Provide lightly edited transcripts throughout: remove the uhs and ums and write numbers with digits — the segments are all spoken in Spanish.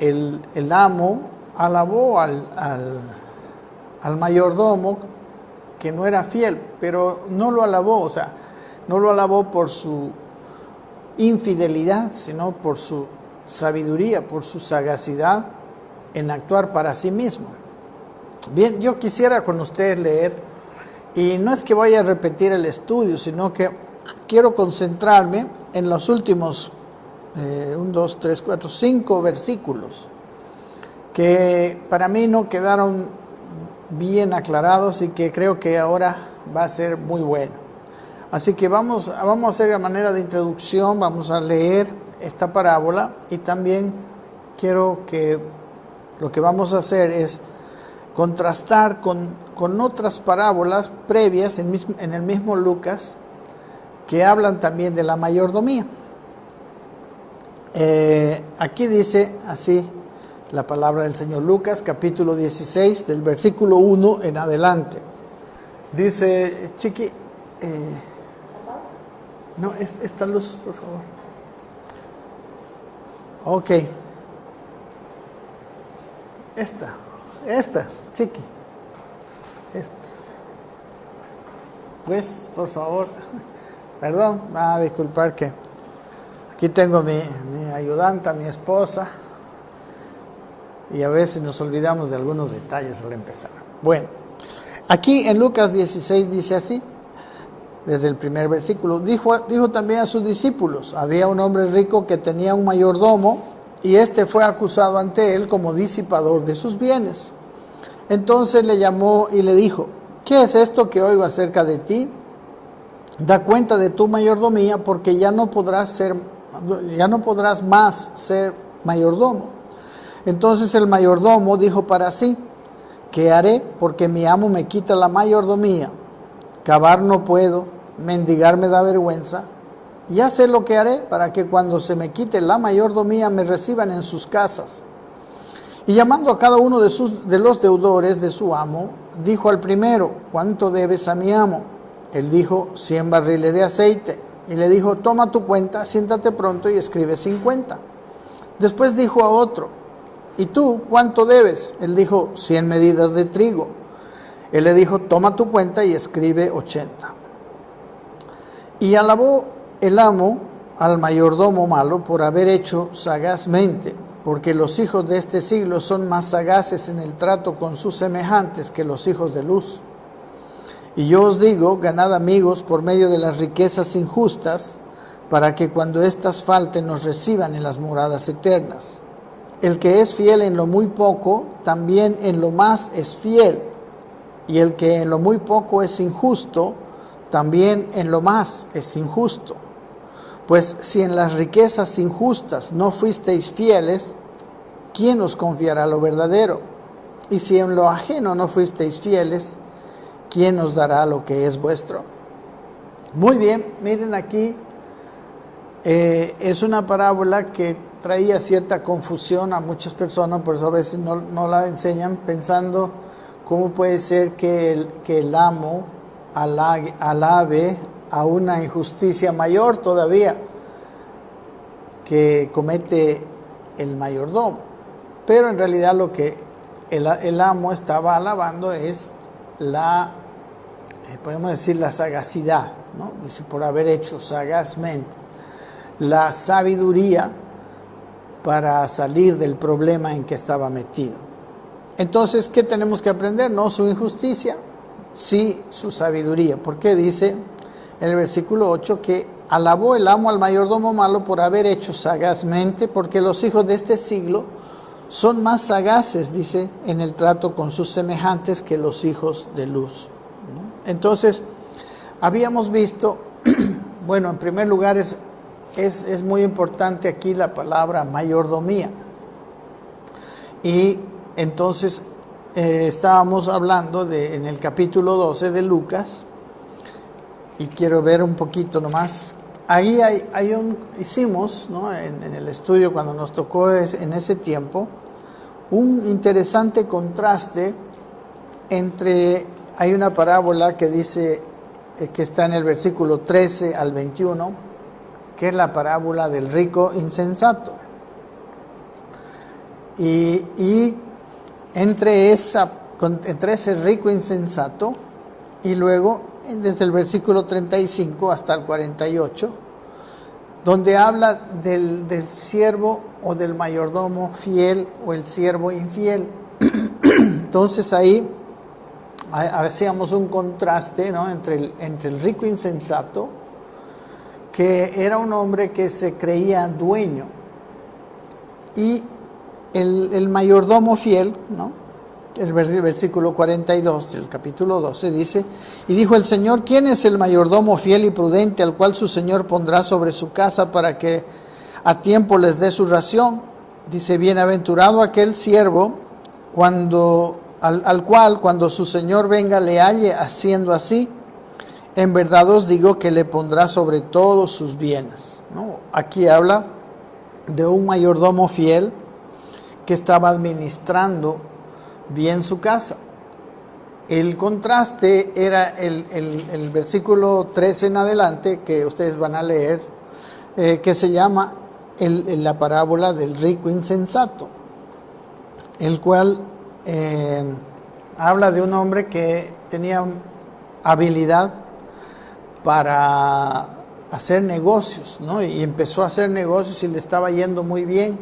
el amo alabó al mayordomo que no era fiel, pero no lo alabó, o sea, no lo alabó por su infidelidad, sino por su sabiduría, por su sagacidad en actuar para sí mismo. Bien, yo quisiera con ustedes leer, y no es que vaya a repetir el estudio, sino que quiero concentrarme en los últimos 5 versículos que para mí no quedaron bien aclarados y que creo que ahora va a ser muy bueno. Así que vamos a hacer a manera de introducción, vamos a leer esta parábola, y también quiero que lo que vamos a hacer es contrastar con otras parábolas previas en el mismo Lucas que hablan también de la mayordomía. Aquí dice así la palabra del Señor. Lucas capítulo 16 del versículo 1 en adelante. Dice, Chiqui, no, esta luz, por favor. Ok. Esta, Chiqui. Esta. Pues, por favor. Perdón, va a disculpar que aquí tengo mi ayudanta, mi esposa, y a veces nos olvidamos de algunos detalles al empezar. Bueno, aquí en Lucas 16 dice así, desde el primer versículo, dijo también a sus discípulos: había un hombre rico que tenía un mayordomo, y éste fue acusado ante él como disipador de sus bienes. Entonces le llamó y le dijo: ¿qué es esto que oigo acerca de ti? Da cuenta de tu mayordomía, porque ya no podrás más ser mayordomo. Entonces el mayordomo dijo para sí: ¿qué haré? Porque mi amo me quita la mayordomía. Cavar no puedo, mendigar me da vergüenza. Ya sé lo que haré para que cuando se me quite la mayordomía me reciban en sus casas. Y llamando a cada uno de los deudores de su amo, dijo al primero: ¿cuánto debes a mi amo? Él dijo: 100 barriles de aceite. Y le dijo: toma tu cuenta, siéntate pronto y escribe 50. Después dijo a otro: ¿y tú cuánto debes? Él dijo: 100 medidas de trigo. Él le dijo: toma tu cuenta y escribe 80. Y alabó el amo al mayordomo malo por haber hecho sagazmente, porque los hijos de este siglo son más sagaces en el trato con sus semejantes que los hijos de luz. Y yo os digo, ganad amigos por medio de las riquezas injustas, para que cuando éstas falten nos reciban en las moradas eternas. El que es fiel en lo muy poco, también en lo más es fiel. Y el que en lo muy poco es injusto, también en lo más es injusto. Pues si en las riquezas injustas no fuisteis fieles, ¿quién os confiará lo verdadero? Y si en lo ajeno no fuisteis fieles, ¿quién os dará lo que es vuestro? Muy bien, miren aquí, es una parábola que traía cierta confusión a muchas personas, por eso a veces no la enseñan, pensando cómo puede ser que el amo alabe a una injusticia mayor todavía que comete el mayordomo. Pero en realidad lo que el amo estaba alabando es podemos decir la sagacidad, ¿no? Dice, por haber hecho sagazmente, la sabiduría para salir del problema en que estaba metido. Entonces, ¿qué tenemos que aprender? No su injusticia, sí su sabiduría. Porque dice en el versículo 8 que alabó el amo al mayordomo malo por haber hecho sagazmente, porque los hijos de este siglo son más sagaces, dice, en el trato con sus semejantes que los hijos de luz. Entonces, habíamos visto, bueno, en primer lugar es muy importante aquí la palabra mayordomía. Y entonces estábamos hablando en el capítulo 12 de Lucas, y quiero ver un poquito nomás. Ahí hicimos, ¿no?, en el estudio cuando nos tocó en ese tiempo, un interesante contraste entre, hay una parábola que dice, que está en el versículo 13 al 21, que es la parábola del rico insensato. Y entre ese rico insensato, y luego desde el versículo 35 hasta el 48, donde habla del siervo o del mayordomo fiel o el siervo infiel. Entonces ahí hacíamos un contraste, ¿no?, entre el rico insensato, que era un hombre que se creía dueño, y el mayordomo fiel, ¿no? El versículo 42 del capítulo 12 dice: y dijo el Señor, ¿quién es el mayordomo fiel y prudente al cual su Señor pondrá sobre su casa para que a tiempo les dé su ración? Dice: bienaventurado aquel siervo al cual cuando su Señor venga le halle haciendo así. En verdad os digo que le pondrá sobre todos sus bienes, ¿no? Aquí habla de un mayordomo fiel que estaba administrando bien su casa. El contraste era el versículo 13 en adelante, que ustedes van a leer, que se llama la parábola del rico insensato, el cual habla de un hombre que tenía habilidad para hacer negocios, ¿no? Y empezó a hacer negocios y le estaba yendo muy bien.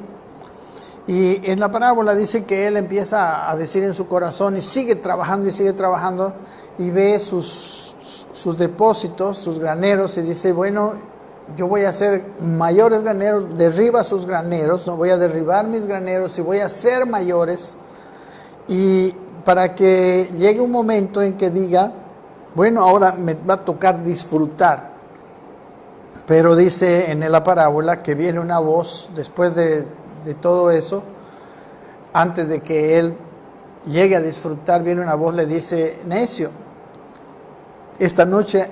Y en la parábola dice que él empieza a decir en su corazón, y sigue trabajando y ve sus depósitos, sus graneros, y dice: bueno, yo voy a hacer mayores graneros. Derriba sus graneros, no voy a derribar mis graneros y voy a hacer mayores, y para que llegue un momento en que diga: bueno, ahora me va a tocar disfrutar. Pero dice en la parábola que viene una voz después de todo eso, antes de que él llegue a disfrutar, viene una voz, le dice: necio, esta noche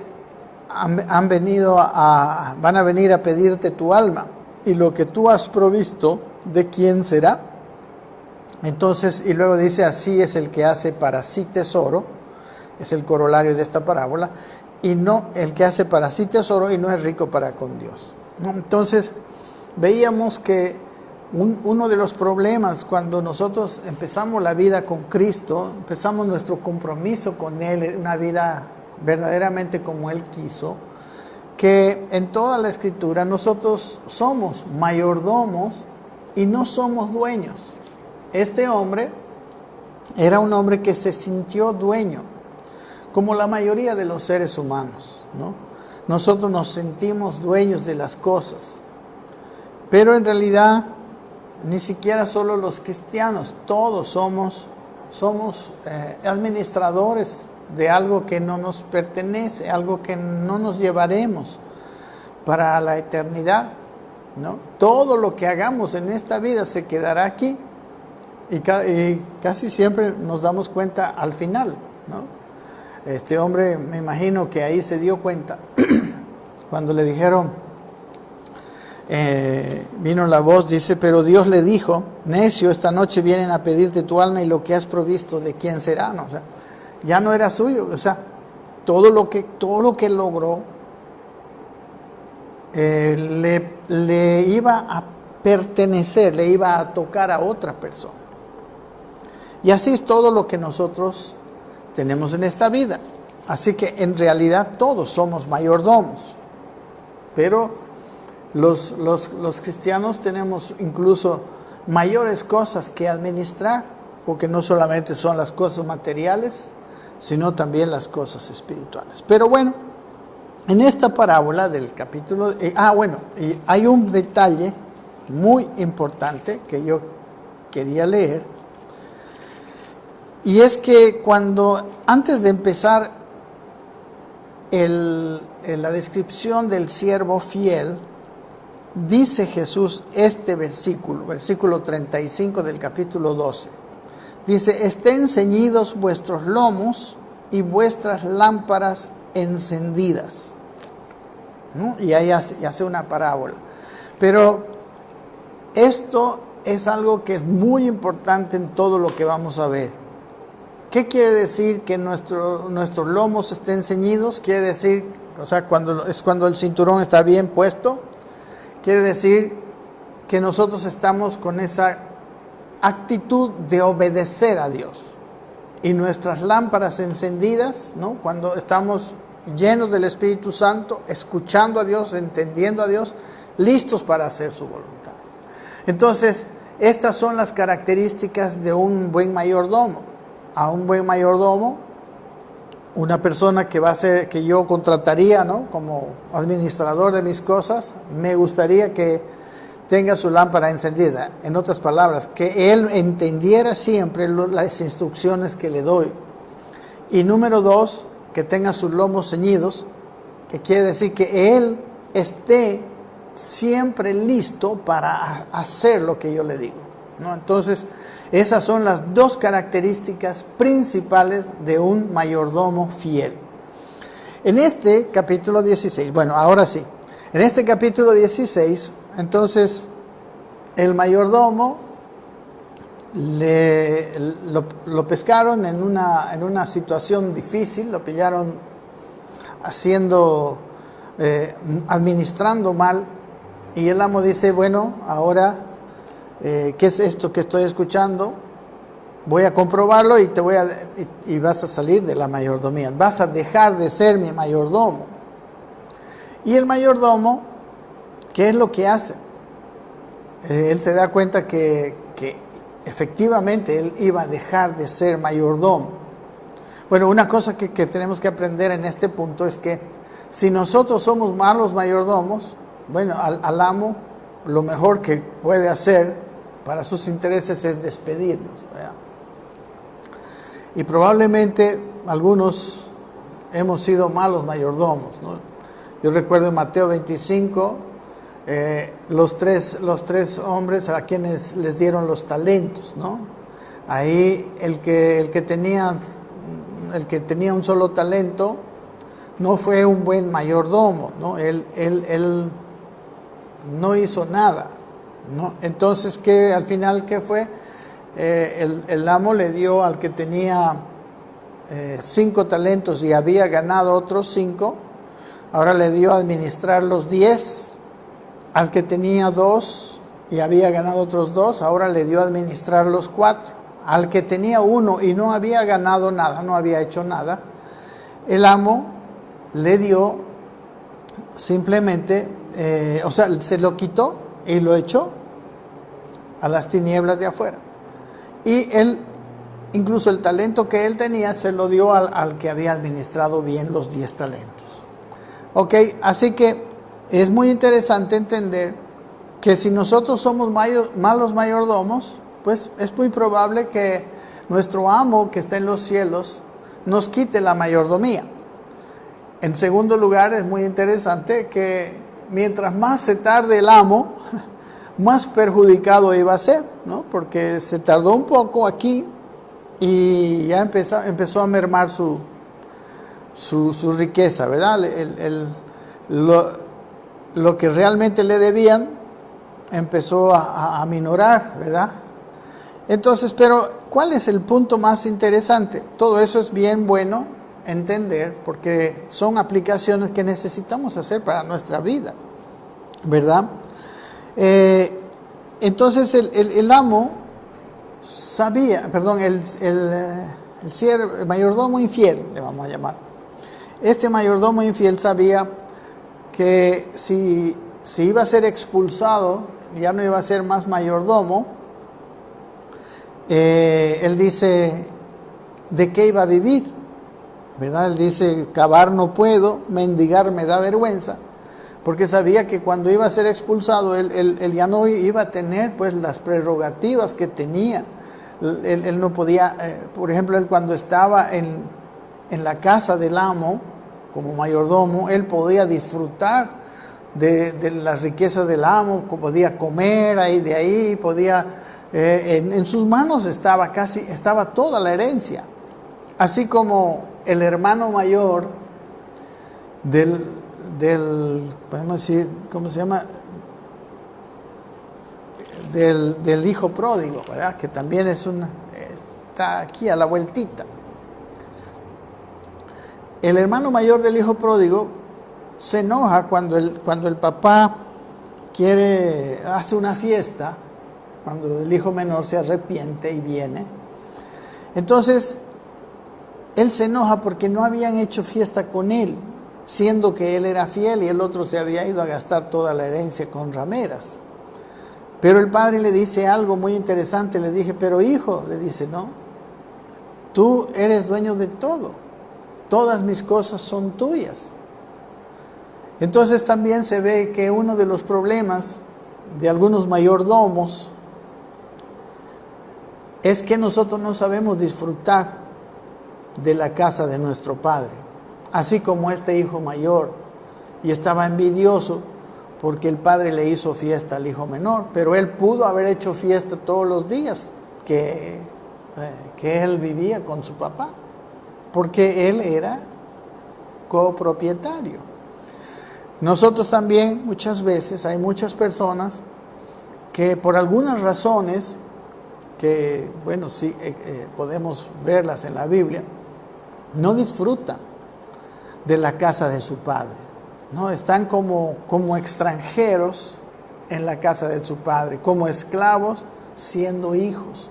van a venir a pedirte tu alma, y lo que tú has provisto, ¿de quién será? Entonces, y luego dice: así es el que hace para sí tesoro, es el corolario de esta parábola, y no el que hace para sí tesoro y no es rico para con Dios. Entonces, veíamos que uno de los problemas cuando nosotros empezamos la vida con Cristo, empezamos nuestro compromiso con Él, una vida verdaderamente como Él quiso, que en toda la Escritura nosotros somos mayordomos y no somos dueños. Este hombre era un hombre que se sintió dueño, como la mayoría de los seres humanos, ¿no? Nosotros nos sentimos dueños de las cosas, pero en realidad ni siquiera solo los cristianos, todos somos administradores de algo que no nos pertenece, algo que no nos llevaremos para la eternidad, ¿no? Todo lo que hagamos en esta vida se quedará aquí, y casi siempre nos damos cuenta al final, ¿no? Este hombre, me imagino que ahí se dio cuenta cuando le dijeron, vino la voz, dice: pero Dios le dijo: necio, esta noche vienen a pedirte tu alma, y lo que has provisto, ¿de quién será? ¿No? O sea, ya no era suyo. O sea, todo lo que logró le iba a pertenecer, le iba a tocar a otra persona. Y así es todo lo que nosotros tenemos en esta vida. Así que en realidad todos somos mayordomos, pero los cristianos tenemos incluso mayores cosas que administrar, porque no solamente son las cosas materiales, sino también las cosas espirituales. Pero bueno, en esta parábola del capítulo, y hay un detalle muy importante que yo quería leer, y es que antes de empezar la descripción del siervo fiel, dice Jesús este versículo 35 del capítulo 12. Dice: estén ceñidos vuestros lomos y vuestras lámparas encendidas, ¿no? Y ahí hace una parábola. Pero esto es algo que es muy importante en todo lo que vamos a ver. ¿Qué quiere decir que nuestros lomos estén ceñidos? Quiere decir, o sea, cuando el cinturón está bien puesto, quiere decir que nosotros estamos con esa actitud de obedecer a Dios. Y nuestras lámparas encendidas, ¿no? Cuando estamos llenos del Espíritu Santo, escuchando a Dios, entendiendo a Dios, listos para hacer su voluntad. Entonces, estas son las características de un buen mayordomo. A un buen mayordomo, una persona que va a ser, que yo contrataría, ¿no? Como administrador de mis cosas, me gustaría que tenga su lámpara encendida. En otras palabras, que él entendiera siempre las instrucciones que le doy. Y número 2, que tenga sus lomos ceñidos, que quiere decir que él esté siempre listo para hacer lo que yo le digo, ¿no? Entonces, esas son las dos características principales de un mayordomo fiel. En este capítulo 16, bueno, ahora sí, en este capítulo 16, entonces, el mayordomo lo pescaron en una situación difícil, lo pillaron administrando mal, y el amo dice, bueno, ahora, ¿qué es esto que estoy escuchando? Voy a comprobarlo y vas a salir de la mayordomía, vas a dejar de ser mi mayordomo. Y el mayordomo, ¿qué es lo que hace? Él se da cuenta que efectivamente él iba a dejar de ser mayordomo. Bueno, una cosa que tenemos que aprender en este punto es que si nosotros somos malos mayordomos, bueno, al amo lo mejor que puede hacer para sus intereses es despedirnos, ¿verdad? Y probablemente algunos hemos sido malos mayordomos, ¿no? Yo recuerdo en Mateo 25, los tres hombres a quienes les dieron los talentos, ¿no? Ahí el que tenía un solo talento no fue un buen mayordomo, ¿no? Él no hizo nada, ¿no? Entonces, al final, ¿qué fue? El amo le dio al que tenía 5 talentos y había ganado otros 5, ahora le dio a administrar los 10. Al que tenía 2 y había ganado otros 2, ahora le dio a administrar los 4. Al que tenía 1 y no había ganado nada, no había hecho nada, el amo le dio simplemente, se lo quitó y lo echó a las tinieblas de afuera. Y él, incluso el talento que él tenía, se lo dio al que había administrado bien los 10 talentos. Ok, así que es muy interesante entender que si nosotros somos malos mayordomos, pues es muy probable que nuestro amo que está en los cielos nos quite la mayordomía. En segundo lugar, es muy interesante que mientras más se tarde el amo, más perjudicado iba a ser, ¿no? Porque se tardó un poco aquí y ya empezó a mermar su riqueza, ¿verdad? Lo que realmente le debían empezó a minorar, ¿verdad? Entonces, pero ¿cuál es el punto más interesante? Todo eso es bien bueno entender porque son aplicaciones que necesitamos hacer para nuestra vida, ¿verdad? Entonces el amo sabía, perdón, el mayordomo infiel, le vamos a llamar. Este mayordomo infiel sabía que si iba a ser expulsado, ya no iba a ser más mayordomo. Él dice, ¿de qué iba a vivir? ¿Verdad? Él dice, cavar no puedo, mendigar me da vergüenza, porque sabía que cuando iba a ser expulsado, él ya no iba a tener pues las prerrogativas que tenía. Él no podía, por ejemplo, él cuando estaba en la casa del amo, como mayordomo, él podía disfrutar de las riquezas del amo, podía comer ahí de ahí, podía, en sus manos estaba toda la herencia. Así como el hermano mayor podemos decir, ¿cómo se llama? Del hijo pródigo, ¿verdad? Que también está aquí a la vueltita. El hermano mayor del hijo pródigo se enoja cuando el papá hace una fiesta cuando el hijo menor se arrepiente y viene. Entonces, él se enoja porque no habían hecho fiesta con él, siendo que él era fiel y el otro se había ido a gastar toda la herencia con rameras. Pero el padre le dice algo muy interesante, le dije, pero hijo, le dice, no, tú eres dueño de todo, todas mis cosas son tuyas. Entonces también se ve que uno de los problemas de algunos mayordomos es que nosotros no sabemos disfrutar de la casa de nuestro padre, así como este hijo mayor, y estaba envidioso porque el padre le hizo fiesta al hijo menor, pero él pudo haber hecho fiesta todos los días que él vivía con su papá, porque él era copropietario. Nosotros también muchas veces hay muchas personas que por algunas razones que, bueno, sí, podemos verlas en la Biblia, no disfrutan de la casa de su padre, ¿no? Están como extranjeros en la casa de su padre, como esclavos siendo hijos.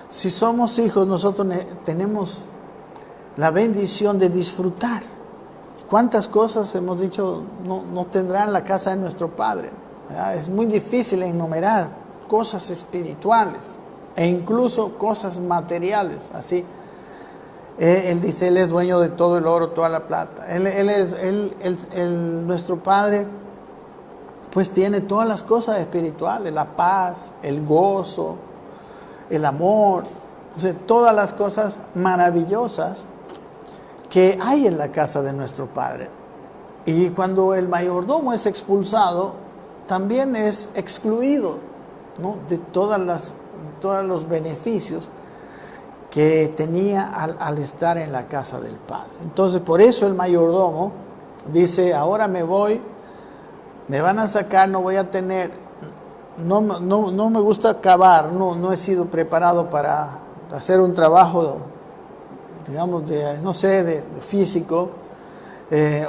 Si somos hijos, nosotros tenemos la bendición de disfrutar. ¿Cuántas cosas hemos dicho no tendrán la casa de nuestro padre? ¿Verdad? Es muy difícil enumerar cosas espirituales e incluso cosas materiales, así. Él dice, él es dueño de todo el oro, toda la plata. Nuestro Padre, pues tiene todas las cosas espirituales, la paz, el gozo, el amor, o sea, todas las cosas maravillosas que hay en la casa de nuestro Padre. Y cuando el mayordomo es expulsado, también es excluido, ¿no?, de todos los beneficios que tenía al estar en la casa del Padre. Entonces, por eso el mayordomo dice, ahora me voy, me van a sacar, no voy a tener, no me gusta cavar, no he sido preparado para hacer un trabajo, digamos, de físico,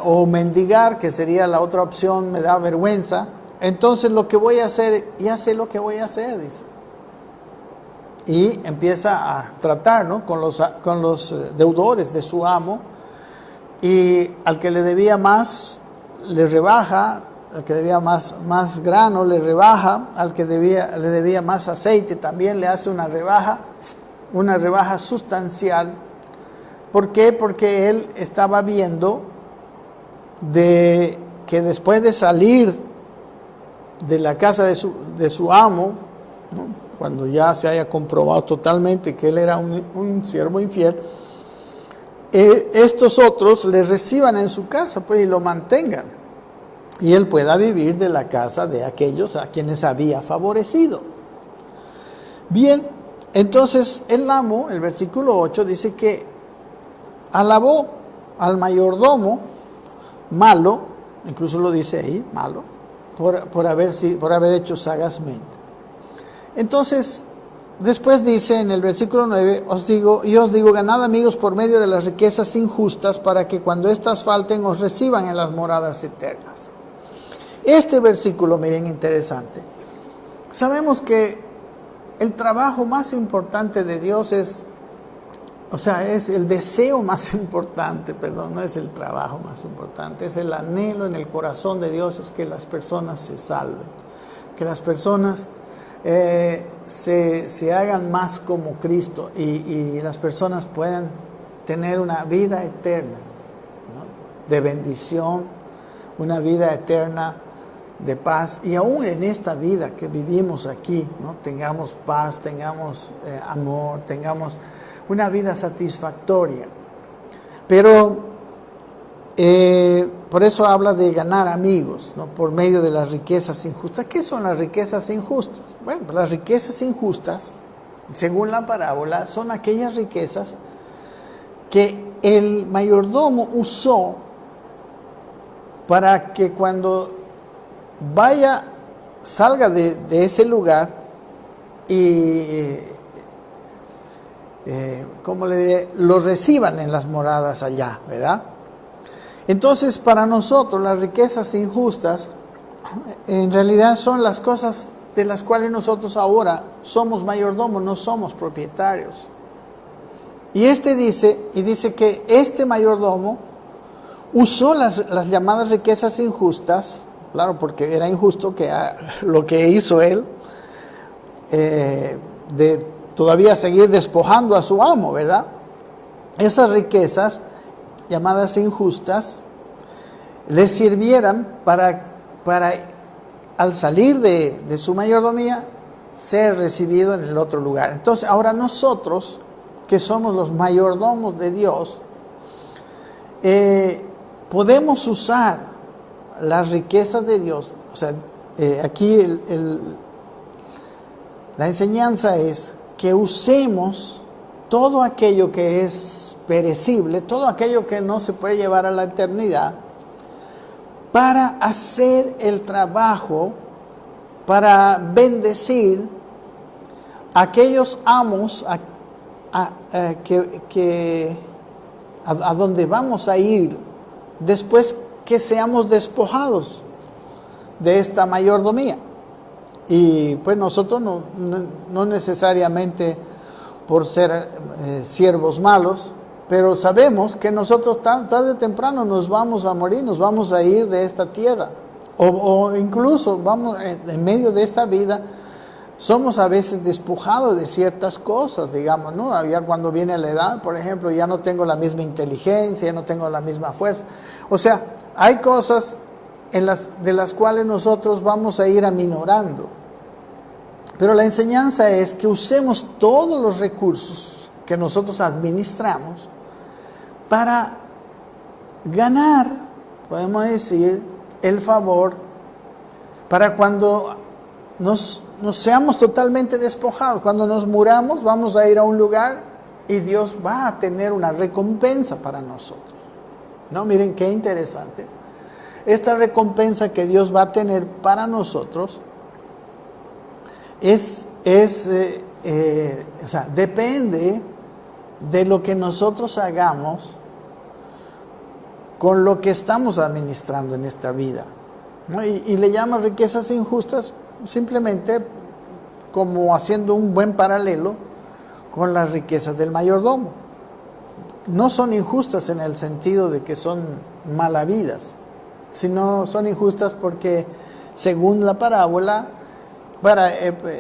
o mendigar, que sería la otra opción, me da vergüenza. Entonces lo que voy a hacer, ya sé lo que voy a hacer, dice. Y empieza a tratar, ¿no?, con los deudores de su amo, y al que le debía más le rebaja, al que debía más grano le rebaja, al que le debía más aceite también le hace una rebaja sustancial. ¿Por qué? Porque él estaba viendo que después de salir de la casa de su amo, ¿no?, cuando ya se haya comprobado totalmente que él era un siervo infiel, estos otros le reciban en su casa, pues, y lo mantengan, y él pueda vivir de la casa de aquellos a quienes había favorecido. Bien, entonces el amo, el versículo 8, dice que alabó al mayordomo malo, incluso lo dice ahí, malo, por haber hecho sagazmente. Entonces, después dice en el versículo 9, os digo, ganad amigos por medio de las riquezas injustas, para que cuando éstas falten os reciban en las moradas eternas. Este versículo, miren, interesante. Sabemos que el trabajo más importante de Dios es el deseo más importante, no es el trabajo más importante, es el anhelo en el corazón de Dios, es que las personas se salven, que las personas se hagan más como Cristo, y las personas puedan tener una vida eterna, ¿no?, de bendición, una vida eterna de paz, y aún en esta vida que vivimos aquí, ¿no?, tengamos paz, tengamos amor, tengamos una vida satisfactoria. Pero por eso habla de ganar amigos, ¿no?, por medio de las riquezas injustas. ¿Qué son las riquezas injustas? Bueno, las riquezas injustas, según la parábola, son aquellas riquezas que el mayordomo usó para que cuando salga de ese lugar y ¿cómo le diré?, los reciban en las moradas allá, ¿verdad? Entonces, para nosotros las riquezas injustas en realidad son las cosas de las cuales nosotros ahora somos mayordomos, no somos propietarios. Y dice que este mayordomo usó las llamadas riquezas injustas, claro, porque era injusto que lo que hizo él, de todavía seguir despojando a su amo, ¿verdad? Esas riquezas llamadas injustas le sirvieran para al salir de su mayordomía ser recibido en el otro lugar. Entonces ahora nosotros, que somos los mayordomos de Dios, podemos usar las riquezas de Dios. O sea, aquí la enseñanza es que usemos todo aquello que es perecible, todo aquello que no se puede llevar a la eternidad, para hacer el trabajo, para bendecir a aquellos amos a donde vamos a ir después que seamos despojados de esta mayordomía. Y pues nosotros no necesariamente por ser siervos malos, pero sabemos que nosotros tarde o temprano nos vamos a morir, nos vamos a ir de esta tierra. O incluso vamos en medio de esta vida, somos a veces despojados de ciertas cosas, digamos, ¿no? Ya cuando viene la edad, por ejemplo, ya no tengo la misma inteligencia, ya no tengo la misma fuerza. O sea, hay cosas de las cuales nosotros vamos a ir aminorando. Pero la enseñanza es que usemos todos los recursos que nosotros administramos para ganar, podemos decir, el favor, para cuando nos seamos totalmente despojados. Cuando nos muramos, vamos a ir a un lugar y Dios va a tener una recompensa para nosotros. ¿No? Miren qué interesante. Esta recompensa que Dios va a tener para nosotros depende de lo que nosotros hagamos con lo que estamos administrando en esta vida, ¿no? Y le llama riquezas injustas simplemente como haciendo un buen paralelo con las riquezas del mayordomo. No son injustas en el sentido de que son malavidas, sino son injustas porque, según la parábola,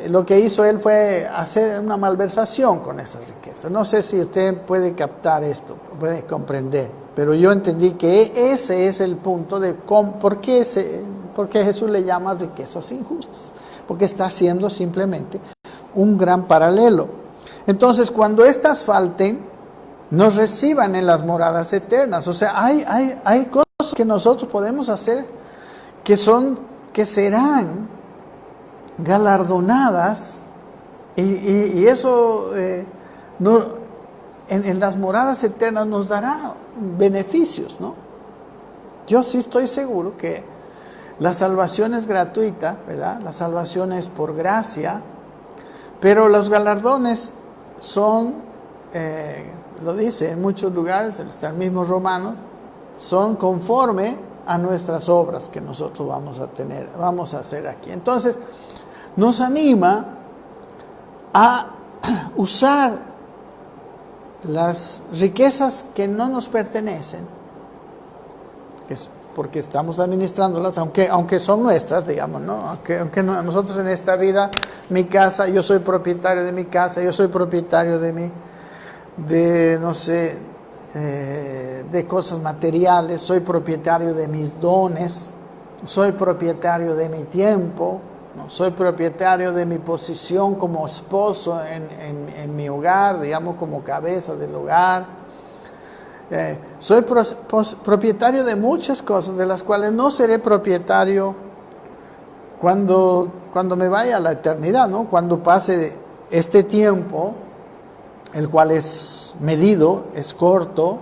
lo que hizo él fue hacer una malversación con esas riquezas. No sé si usted puede captar esto, puede comprender, pero yo entendí que ese es el punto de por qué Jesús le llama riquezas injustas, porque está haciendo simplemente un gran paralelo. Entonces, cuando éstas falten, nos reciban en las moradas eternas. O sea, hay cosas que nosotros podemos hacer que serán galardonadas, y eso en las moradas eternas nos dará beneficios, ¿no? Yo sí estoy seguro que la salvación es gratuita, ¿verdad? La salvación es por gracia, pero los galardones son, lo dice en muchos lugares, está en mismos Romanos, son conforme a nuestras obras que nosotros vamos a hacer aquí. Entonces, nos anima a usar las riquezas que no nos pertenecen, porque estamos administrándolas, aunque son nuestras, digamos, ¿no? Aunque nosotros en esta vida, mi casa, yo soy propietario de mi casa, yo soy propietario de cosas materiales, soy propietario de mis dones, soy propietario de mi tiempo, ¿no? Soy propietario de mi posición como esposo en mi hogar, digamos, como cabeza del hogar. Soy propietario de muchas cosas de las cuales no seré propietario cuando me vaya a la eternidad, ¿no? Cuando pase este tiempo, el cual es medido, es corto,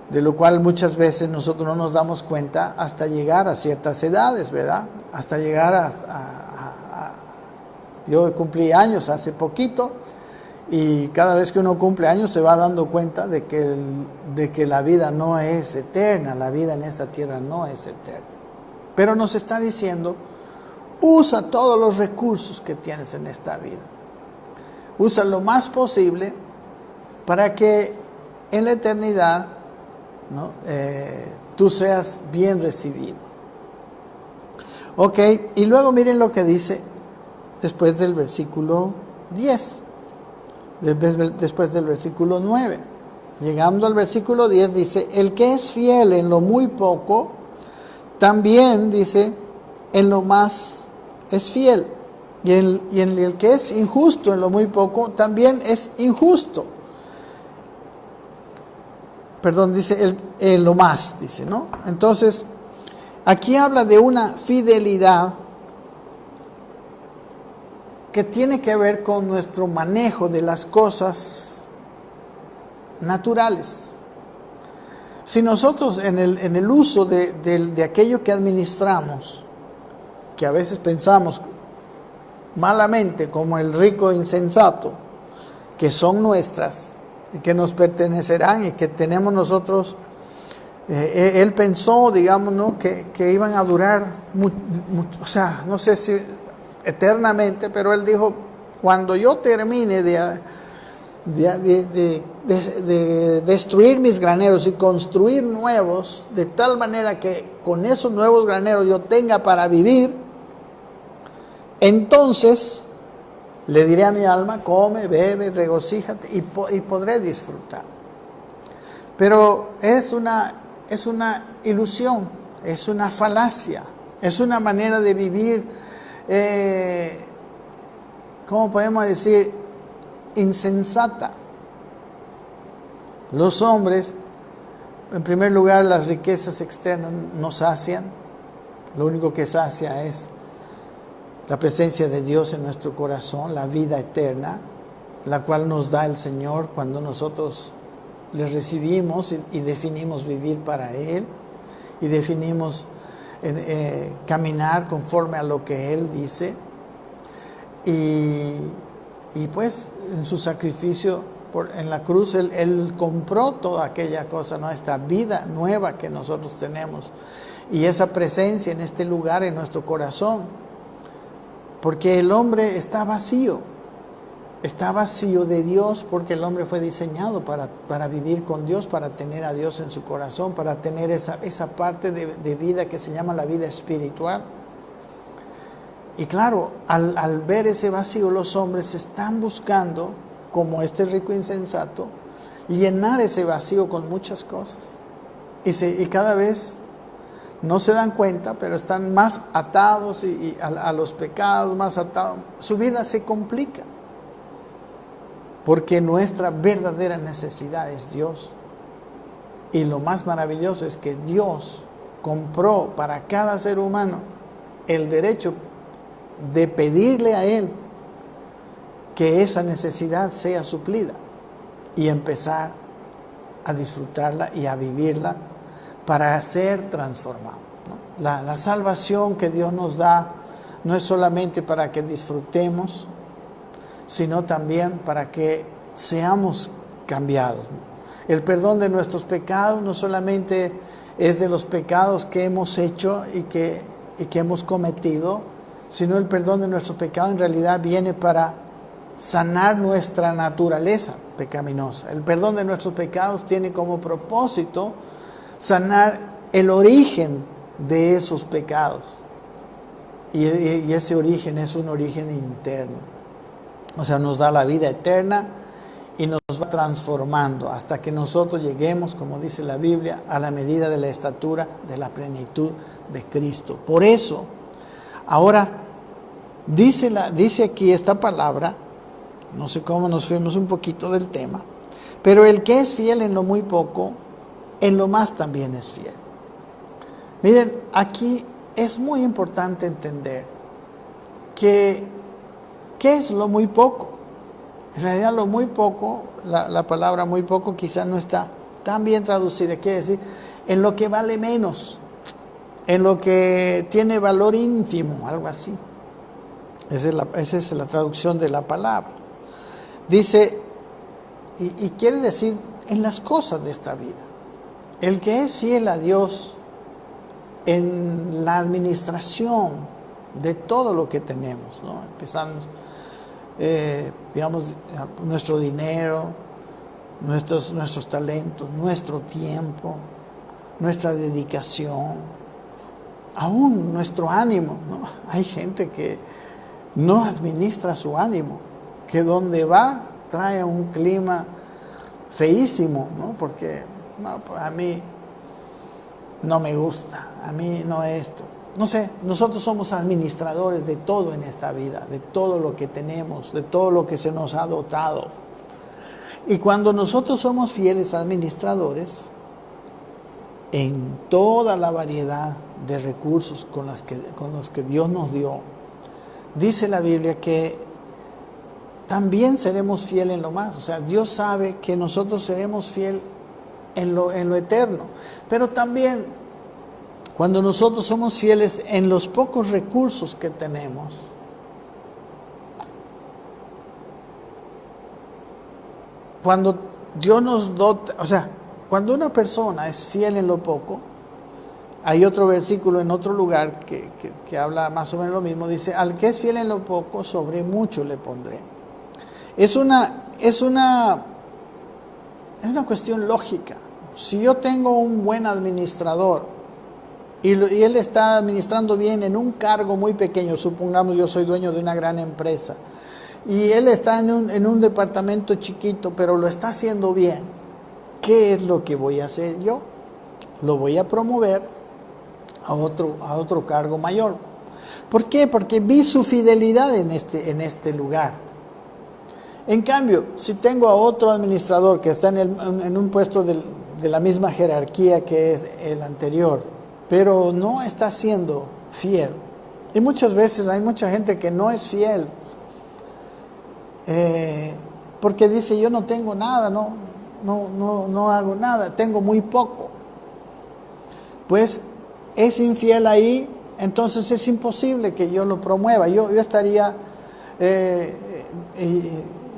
de lo cual muchas veces nosotros no nos damos cuenta hasta llegar a ciertas edades, ¿verdad? Hasta llegar yo cumplí años hace poquito, y cada vez que uno cumple años se va dando cuenta de que la vida no es eterna, la vida en esta tierra no es eterna. Pero nos está diciendo Usa todos los recursos que tienes en esta vida. Usa lo más posible para que en la eternidad, ¿no? Tú seas bien recibido. Ok, y luego miren lo que dice después del versículo 10, después del versículo 9. Llegando al versículo 10 dice, el que es fiel en lo muy poco, también dice, en lo más es fiel. Y en el que es injusto en lo muy poco, también es injusto. Perdón, dice en lo más, dice, ¿no? Entonces, aquí habla de una fidelidad que tiene que ver con nuestro manejo de las cosas naturales. Si nosotros en el uso de aquello que administramos, que a veces pensamos malamente como el rico insensato, que son nuestras y que nos pertenecerán y que tenemos nosotros, él pensó, digamos, ¿no? que iban a durar, o sea, no sé si eternamente, pero él dijo, cuando yo termine de destruir mis graneros y construir nuevos, de tal manera que con esos nuevos graneros yo tenga para vivir, entonces le diré a mi alma, come, bebe, regocíjate y podré disfrutar. Pero es una ilusión, es una falacia, es una manera de vivir, ¿cómo podemos decir? Insensata. Los hombres, en primer lugar, las riquezas externas no sacian. Lo único que sacia es la presencia de Dios en nuestro corazón, la vida eterna, la cual nos da el Señor cuando nosotros le recibimos y definimos vivir para Él y definimos caminar conforme a lo que Él dice. Y pues en su sacrificio en la cruz, él compró toda aquella cosa, ¿no? Esta vida nueva que nosotros tenemos y esa presencia en este lugar en nuestro corazón. Porque el hombre está vacío de Dios, porque el hombre fue diseñado para vivir con Dios, para tener a Dios en su corazón, para tener esa parte de vida que se llama la vida espiritual. Y claro, al ver ese vacío, los hombres están buscando, como este rico insensato, llenar ese vacío con muchas cosas. Y cada vez no se dan cuenta, pero están más atados a los pecados, más atados. Su vida se complica, porque nuestra verdadera necesidad es Dios. Y lo más maravilloso es que Dios compró para cada ser humano el derecho de pedirle a Él que esa necesidad sea suplida y empezar a disfrutarla y a vivirla para ser transformado, ¿no? La salvación que Dios nos da no es solamente para que disfrutemos, sino también para que seamos cambiados, ¿no? El perdón de nuestros pecados no solamente es de los pecados que hemos hecho y que hemos cometido, sino el perdón de nuestro pecado en realidad viene para sanar nuestra naturaleza pecaminosa. El perdón de nuestros pecados tiene como propósito sanar el origen de esos pecados. Y ese origen es un origen interno. O sea, nos da la vida eterna y nos va transformando hasta que nosotros lleguemos, como dice la Biblia, a la medida de la estatura de la plenitud de Cristo. Por eso, ahora, dice aquí esta palabra, no sé cómo nos fuimos un poquito del tema, pero el que es fiel en lo muy poco, en lo más también es fiel. Miren, aquí es muy importante entender que ¿qué es lo muy poco? En realidad lo muy poco, la palabra muy poco quizás no está tan bien traducida, quiere decir en lo que vale menos, en lo que tiene valor ínfimo, algo así. Esa es la traducción de la palabra. Dice, y quiere decir en las cosas de esta vida. El que es fiel a Dios en la administración de todo lo que tenemos, ¿no? Empezamos, digamos, nuestro dinero, nuestros talentos, nuestro tiempo, nuestra dedicación, aún nuestro ánimo, ¿no? Hay gente que no administra su ánimo, que donde va trae un clima feísimo, ¿no? Porque no, a mí no me gusta, a mí no esto. No sé, nosotros somos administradores de todo en esta vida, de todo lo que tenemos, de todo lo que se nos ha dotado. Y cuando nosotros somos fieles administradores, en toda la variedad de recursos con los que Dios nos dio, dice la Biblia que también seremos fieles en lo más. O sea, Dios sabe que nosotros seremos fieles en lo eterno. Pero también, cuando nosotros somos fieles en los pocos recursos que tenemos, cuando Dios nos dota, o sea, cuando una persona es fiel en lo poco, hay otro versículo en otro lugar que habla más o menos lo mismo, dice, al que es fiel en lo poco, sobre mucho le pondré. Es una cuestión lógica. Si yo tengo un buen administrador y él está administrando bien en un cargo muy pequeño, supongamos yo soy dueño de una gran empresa, y él está en un departamento chiquito, pero lo está haciendo bien, ¿qué es lo que voy a hacer yo? Lo voy a promover a otro cargo mayor. ¿Por qué? Porque vi su fidelidad en este lugar. En cambio, si tengo a otro administrador que está en un puesto de la misma jerarquía que es el anterior, pero no está siendo fiel, y muchas veces hay mucha gente que no es fiel, porque dice, yo no tengo nada, no hago nada, tengo muy poco. Pues es infiel ahí, entonces es imposible que yo lo promueva. Yo estaría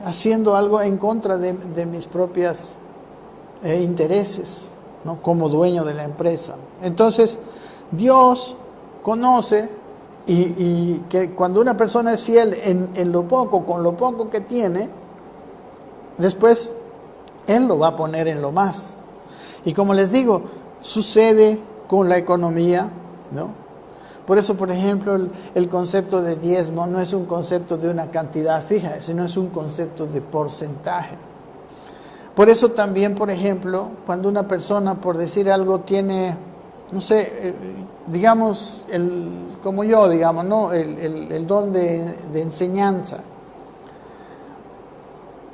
haciendo algo en contra de mis propios intereses, ¿no? Como dueño de la empresa. Entonces, Dios conoce y que cuando una persona es fiel en lo poco, con lo poco que tiene, después Él lo va a poner en lo más. Y como les digo, sucede con la economía, ¿no? Por eso, por ejemplo, el concepto de diezmo no es un concepto de una cantidad fija, sino es un concepto de porcentaje. Por eso también, por ejemplo, cuando una persona, por decir algo, tiene, no sé, digamos, como yo, digamos, ¿no? El don de enseñanza.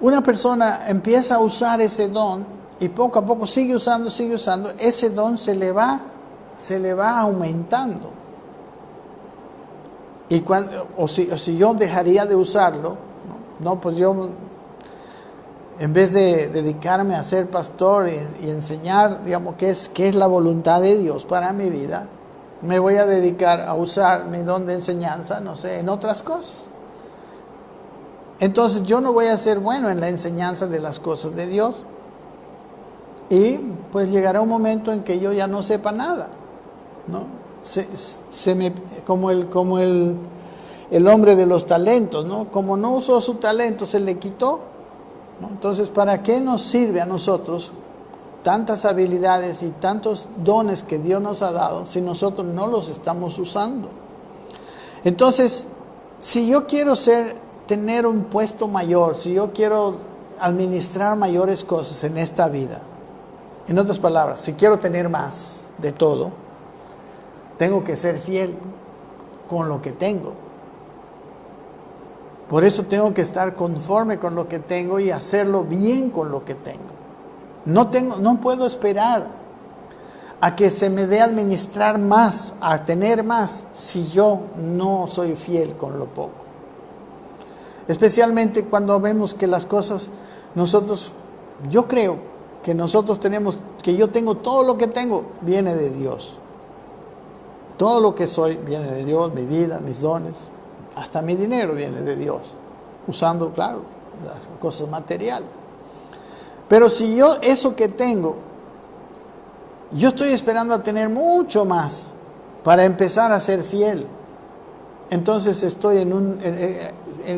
Una persona empieza a usar ese don y poco a poco sigue usando, ese don se le va aumentando. Y si yo dejaría de usarlo, no, pues yo, en vez de dedicarme a ser pastor y enseñar, digamos, qué es la voluntad de Dios para mi vida, me voy a dedicar a usar mi don de enseñanza, no sé, en otras cosas. Entonces yo no voy a ser bueno en la enseñanza de las cosas de Dios. Y pues llegará un momento en que yo ya no sepa nada, ¿no? Como el hombre de los talentos, ¿no? Como no usó su talento, se le quitó, ¿no? Entonces, ¿para qué nos sirve a nosotros tantas habilidades y tantos dones que Dios nos ha dado si nosotros no los estamos usando? Entonces, si yo quiero tener un puesto mayor, si yo quiero administrar mayores cosas en esta vida, en otras palabras, si quiero tener más de todo, tengo que ser fiel con lo que tengo. Por eso tengo que estar conforme con lo que tengo y hacerlo bien con lo que tengo. No puedo esperar a que se me dé administrar más, a tener más, si yo no soy fiel con lo poco. Especialmente cuando vemos que las cosas, yo creo que que yo tengo todo lo que tengo, viene de Dios. Todo lo que soy viene de Dios, mi vida, mis dones, hasta mi dinero viene de Dios, usando, claro, las cosas materiales. Pero si yo eso que tengo, yo estoy esperando a tener mucho más para empezar a ser fiel. entonces estoy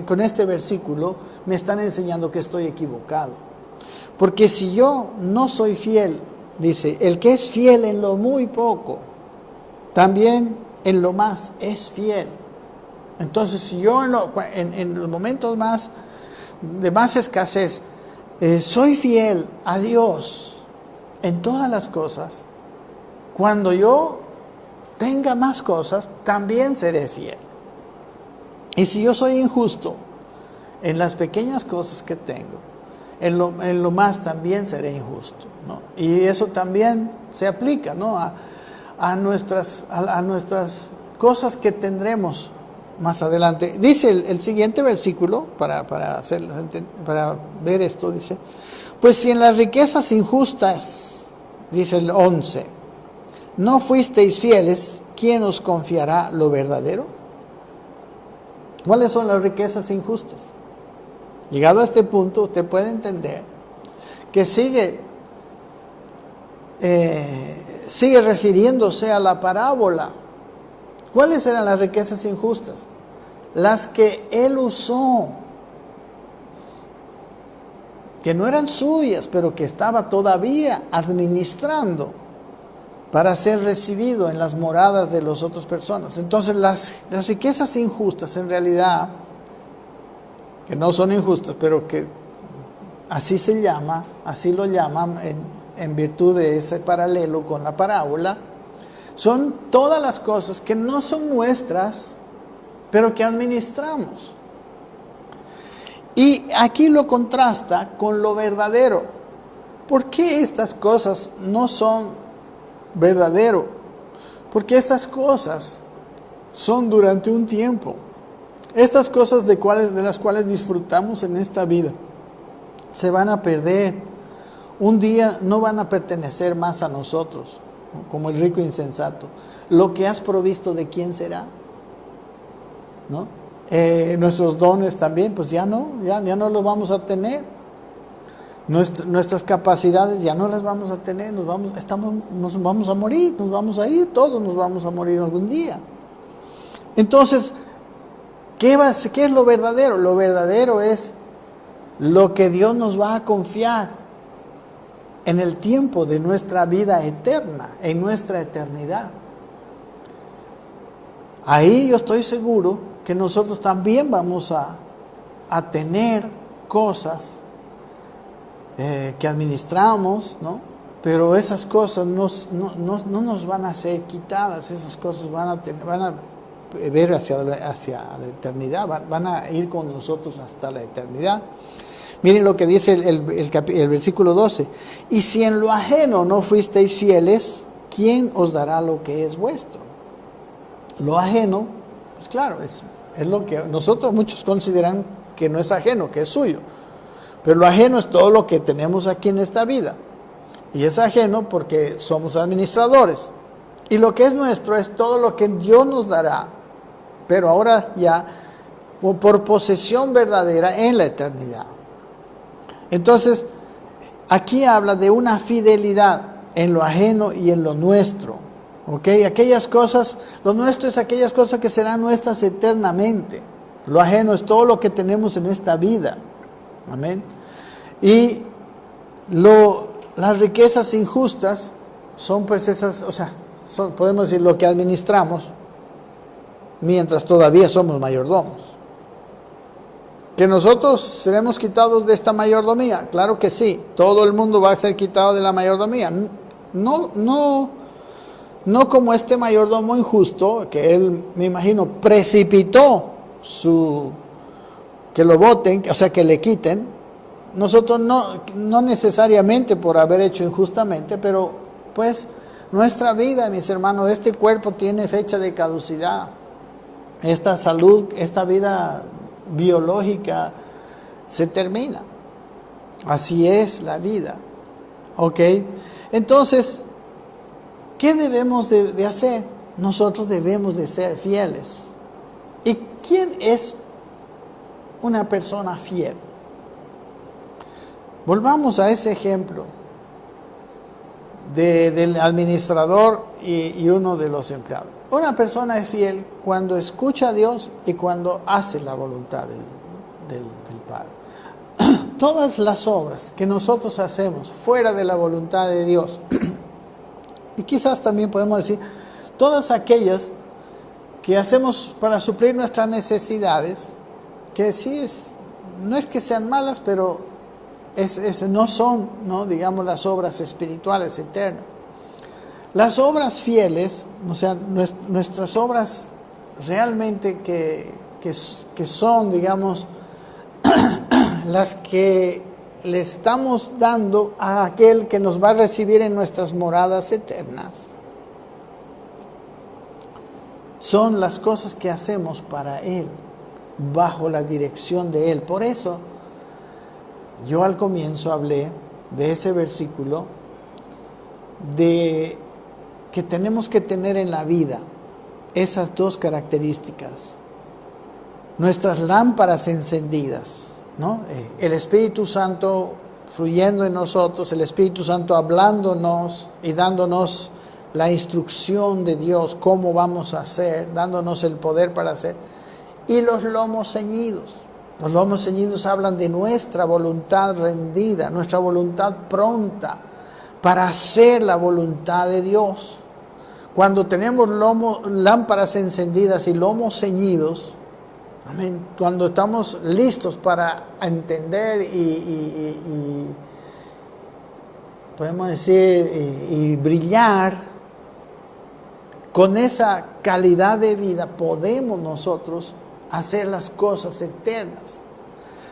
con este versículo me están enseñando que estoy equivocado. Porque si yo no soy fiel, dice, el que es fiel en lo muy poco, también en lo más es fiel. Entonces, si yo en los momentos de más escasez, soy fiel a Dios en todas las cosas, cuando yo tenga más cosas, también seré fiel. Y si yo soy injusto en las pequeñas cosas que tengo, en lo más también seré injusto, ¿no? Y eso también se aplica, ¿no? a nuestras cosas que tendremos más adelante. Dice el siguiente versículo, para ver esto, dice, pues si en las riquezas injustas, dice el 11, no fuisteis fieles, ¿quién os confiará lo verdadero? ¿Cuáles son las riquezas injustas? Llegado a este punto, usted puede entender que sigue refiriéndose a la parábola. ¿Cuáles eran las riquezas injustas? Las que él usó, que no eran suyas, pero que estaba todavía administrando para ser recibido en las moradas de las otras personas. Entonces las riquezas injustas en realidad, que no son injustas, pero que así se llama, así lo llaman en virtud de ese paralelo con la parábola, son todas las cosas que no son nuestras, pero que administramos. Y aquí lo contrasta con lo verdadero. ¿Por qué estas cosas no son verdadero? Porque estas cosas son durante un tiempo. Estas cosas de las cuales disfrutamos en esta vida se van a perder. Un día no van a pertenecer más a nosotros, como el rico insensato. Lo que has provisto, ¿de quién será? ¿No? Nuestros dones también, pues ya no los vamos a tener. Nuestras capacidades ya no las vamos a tener. Nos vamos a morir, nos vamos a ir, todos nos vamos a morir algún día. Entonces, ¿qué es lo verdadero? Lo verdadero es lo que Dios nos va a confiar en el tiempo de nuestra vida eterna, en nuestra eternidad. Ahí yo estoy seguro que nosotros también vamos a tener cosas que administramos, ¿no? Pero esas cosas no nos van a ser quitadas, esas cosas van a ver hacia la eternidad, van a ir con nosotros hasta la eternidad. Miren lo que dice el versículo 12. Y si en lo ajeno no fuisteis fieles, ¿quién os dará lo que es vuestro? Lo ajeno, pues claro, es lo que nosotros muchos consideran que no es ajeno, que es suyo. Pero lo ajeno es todo lo que tenemos aquí en esta vida. Y es ajeno porque somos administradores. Y lo que es nuestro es todo lo que Dios nos dará, pero ahora ya por posesión verdadera en la eternidad. Entonces, aquí habla de una fidelidad en lo ajeno y en lo nuestro. ¿Ok? Aquellas cosas, lo nuestro es aquellas cosas que serán nuestras eternamente. Lo ajeno es todo lo que tenemos en esta vida. Amén. Y las riquezas injustas son pues esas, podemos decir lo que administramos mientras todavía somos mayordomos. ¿Que nosotros seremos quitados de esta mayordomía? Claro que sí, todo el mundo va a ser quitado de la mayordomía. No como este mayordomo injusto, que él, me imagino, precipitó que lo voten, o sea, que le quiten. Nosotros no necesariamente por haber hecho injustamente, pero pues nuestra vida, mis hermanos, este cuerpo tiene fecha de caducidad. Esta salud, esta vida biológica se termina. Así es la vida. ¿Ok? Entonces, ¿qué debemos de hacer? Nosotros debemos de ser fieles. ¿Y quién es una persona fiel? Volvamos a ese ejemplo del administrador y uno de los empleados. una persona es fiel cuando escucha a Dios y cuando hace la voluntad del Padre. Todas las obras que nosotros hacemos fuera de la voluntad de Dios, y quizás también podemos decir, todas aquellas que hacemos para suplir nuestras necesidades, que sí no es que sean malas, pero no son, ¿no?, digamos, las obras espirituales eternas. Las obras fieles, o sea, nuestras obras realmente que son, digamos, las que le estamos dando a aquel que nos va a recibir en nuestras moradas eternas, son las cosas que hacemos para Él, bajo la dirección de Él. Por eso, yo al comienzo hablé de ese versículo de que tenemos que tener en la vida esas dos características. Nuestras lámparas encendidas, ¿no? El Espíritu Santo fluyendo en nosotros, el Espíritu Santo hablándonos y dándonos la instrucción de Dios, cómo vamos a hacer, dándonos el poder para hacer. Y los lomos ceñidos. Los lomos ceñidos hablan de nuestra voluntad rendida, nuestra voluntad pronta para hacer la voluntad de Dios. Cuando tenemos lámparas encendidas y lomos ceñidos, amén, cuando estamos listos para entender y podemos decir, y brillar, con esa calidad de vida podemos nosotros hacer las cosas eternas,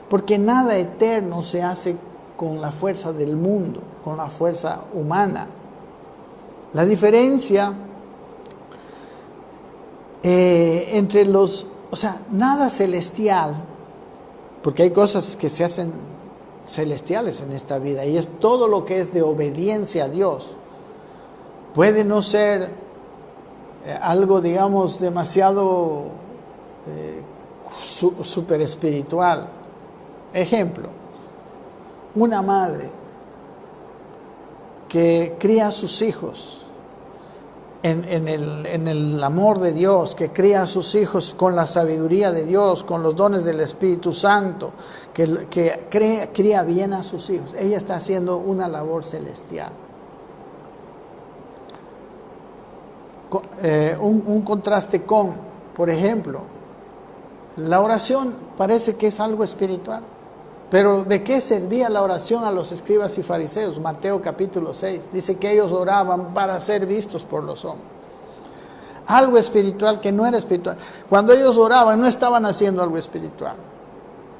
porque nada eterno se hace con la fuerza del mundo, con la fuerza humana. La diferencia entre nada celestial, porque hay cosas que se hacen celestiales en esta vida, y es todo lo que es de obediencia a Dios. Puede no ser algo, digamos, demasiado super espiritual. Ejemplo, una madre que cría a sus hijos en el amor de Dios, que cría a sus hijos con la sabiduría de Dios, con los dones del Espíritu Santo, que cría bien a sus hijos. Ella está haciendo una labor celestial. Un contraste con, por ejemplo, la oración parece que es algo espiritual, pero ¿de qué servía la oración a los escribas y fariseos? Mateo capítulo 6 dice que ellos oraban para ser vistos por los hombres. Algo espiritual que no era espiritual. Cuando ellos oraban no estaban haciendo algo espiritual,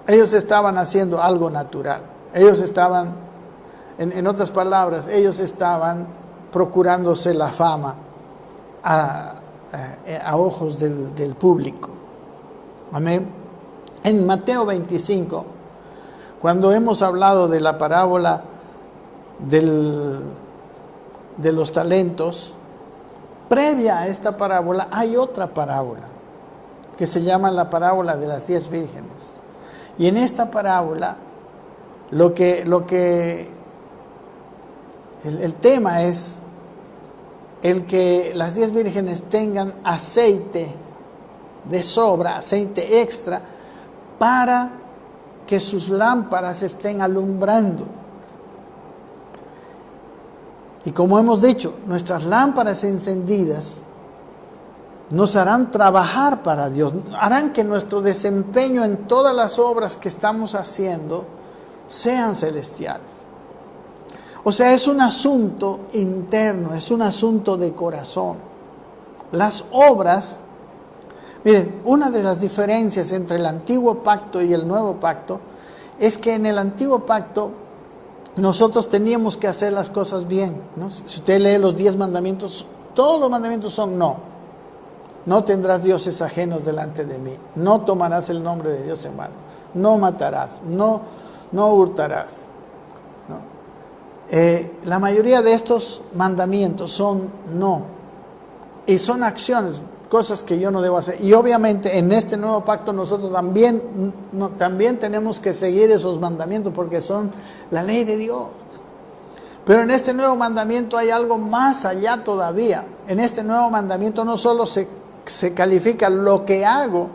ellos estaban haciendo algo natural. Ellos estaban, en otras palabras, ellos estaban procurándose la fama a ojos del público. Amén. En Mateo 25, cuando hemos hablado de la parábola de los talentos, previa a esta parábola hay otra parábola que se llama la parábola de las 10 vírgenes. Y en esta parábola el tema es el que las 10 vírgenes tengan aceite de sobra, aceite extra, para que sus lámparas estén alumbrando. Y como hemos dicho, nuestras lámparas encendidas nos harán trabajar para Dios, harán que nuestro desempeño en todas las obras que estamos haciendo sean celestiales. O sea, es un asunto interno, es un asunto de corazón. Las obras, miren, una de las diferencias entre el antiguo pacto y el nuevo pacto es que en el antiguo pacto nosotros teníamos que hacer las cosas bien, ¿no? Si usted lee los 10 mandamientos, todos los mandamientos son no. No tendrás dioses ajenos delante de mí, no tomarás el nombre de Dios en vano, no matarás, no hurtarás, ¿no? La mayoría de estos mandamientos son no, y son acciones, cosas que yo no debo hacer. Y obviamente en este nuevo pacto nosotros también tenemos que seguir esos mandamientos porque son la ley de Dios. Pero en este nuevo mandamiento hay algo más allá todavía. En este nuevo mandamiento no solo se califica lo que hago,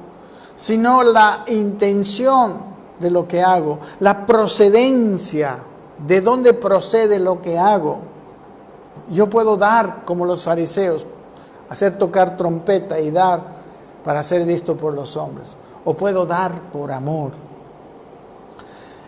sino la intención de lo que hago, la procedencia, de dónde procede lo que hago. Yo puedo dar como los fariseos, hacer tocar trompeta y dar para ser visto por los hombres, o puedo dar por amor.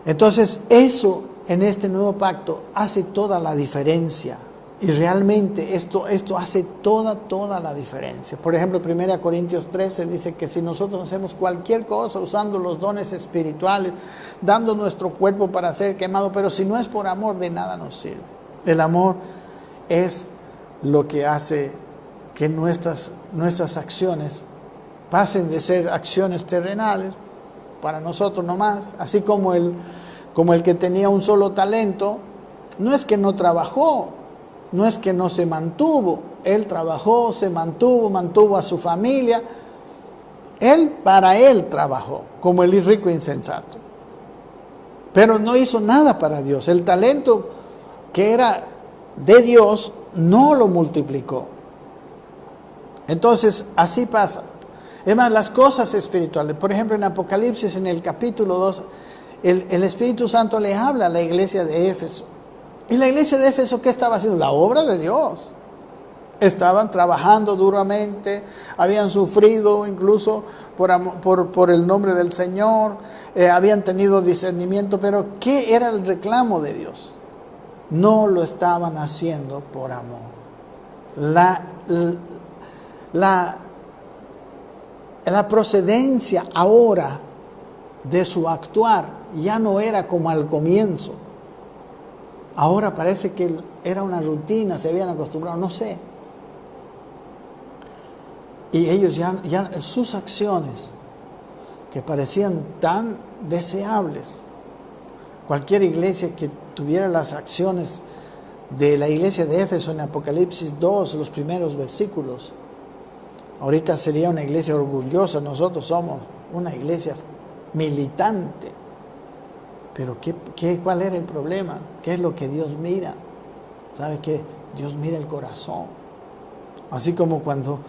Entonces eso en este nuevo pacto hace toda la diferencia. Y realmente esto hace toda la diferencia. Por ejemplo, 1 Corintios 13 dice que si nosotros hacemos cualquier cosa usando los dones espirituales, dando nuestro cuerpo para ser quemado, pero si no es por amor, de nada nos sirve. El amor es lo que hace que nuestras acciones pasen de ser acciones terrenales para nosotros nomás, así como el que tenía un solo talento, no es que no trabajó, no es que no se mantuvo, él trabajó, se mantuvo a su familia, para él trabajó, como el rico insensato, pero no hizo nada para Dios. El talento que era de Dios no lo multiplicó. Entonces así pasa. Es más, las cosas espirituales, por ejemplo en Apocalipsis en el capítulo 2, el Espíritu Santo le habla a la iglesia de Éfeso. ¿Y la iglesia de Éfeso qué estaba haciendo? La obra de Dios. Estaban trabajando duramente, habían sufrido incluso por el nombre del Señor, habían tenido discernimiento, pero ¿qué era el reclamo de Dios? No lo estaban haciendo por amor. La procedencia ahora de su actuar ya no era como al comienzo. Ahora parece que era una rutina, se habían acostumbrado, no sé. Y ellos ya sus acciones, que parecían tan deseables, cualquier iglesia que tuviera las acciones de la iglesia de Éfeso en Apocalipsis 2, los primeros versículos, ahorita sería una iglesia orgullosa. Nosotros somos una iglesia militante. Pero ¿cuál era el problema? ¿Qué es lo que Dios mira? ¿Sabe qué? Dios mira el corazón. Así como cuando